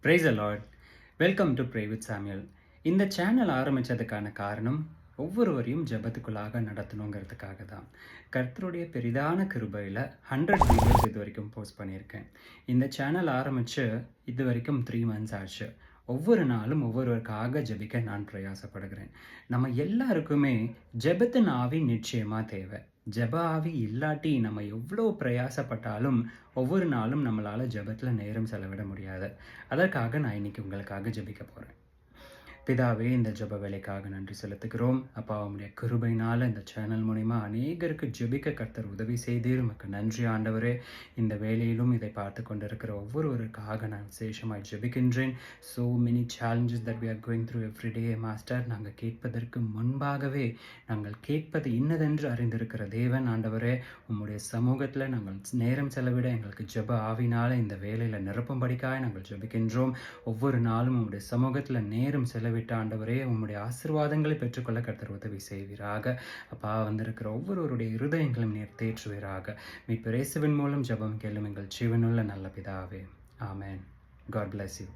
Price the Lord. Welcome to pray with Samuel. இந்த channel ஆரம்பித்ததுக்கான காரணம் ஒவ்வொருவரையும் ஜெபத்துக்குள்ளாக நடத்தணுங்கிறதுக்காக தான். கர்த்தருடைய பெரிதான கிருபையில் 100 வீடியோஸ் இது வரைக்கும் போஸ்ட் பண்ணியிருக்கேன். இந்த சேனல் ஆரம்பித்து இது வரைக்கும் 3 months ஆச்சு. ஒவ்வொரு நாளும் ஒவ்வொருவருக்காக ஜெபிக்க நான் பிரயாசப்படுகிறேன். நம்ம எல்லாருக்குமே ஜெபத்தின் ஆவி நிச்சயமாக தேவை. ஜெப ஆவி இல்லாட்டி நம்ம எவ்வளோ பிரயாசப்பட்டாலும் ஒவ்வொரு நாளும் நம்மளால் ஜெபத்தில் நேரம் செலவிட முடியாது. அதற்காக நான் இன்னைக்கு உங்களுக்காக ஜெபிக்க போகிறேன். பிதாவே, இந்த ஜெப வேலைக்காக நன்றி செலுத்துகிறோம். அப்பா, உம்முடைய கிருபையினால் இந்த சேனல் மூலிமா அநேகருக்கு ஜெபிக்க கர்த்தர் உதவி செய்தீர். உமக்கு நன்றி ஆண்டவரே. இந்த வேலையிலும் இதை பார்த்து கொண்டிருக்கிற ஒவ்வொருவருக்காக நான் விசேஷமாய் ஜெபிக்கின்றேன். So many challenges that we are going through every day master. நாங்கள் கேட்பதற்கு முன்பாகவே நாங்கள் கேட்பது இன்னதென்று அறிந்திருக்கிற தேவன் ஆண்டவரே, உம்முடைய சமூகத்தில் நாங்கள் நேரம் செலவிட எங்களுக்கு ஜெப ஆவினால் இந்த வேலையில் நிரப்பும்படிக்காய் நாங்கள் ஜெபிக்கின்றோம். ஒவ்வொரு நாளும் உம்முடைய சமூகத்தில் நேரம் செலவிட்ட ஆண்டவரே, உம்முடைய ஆசீர்வாதங்களை பெற்றுக்கொள்ள கர்த்தர் உதவி செய்வீராக. அப்பா, வந்திருக்கிற ஒவ்வொருவருடைய இருதயங்களும் நீர் தேற்றுவீராக. மீட்பர் இயேசுவின் மூலம் ஜெபம் கேளும் எங்கள் ஜீவனுள்ள நல்ல பிதாவே. ஆமென். God bless you.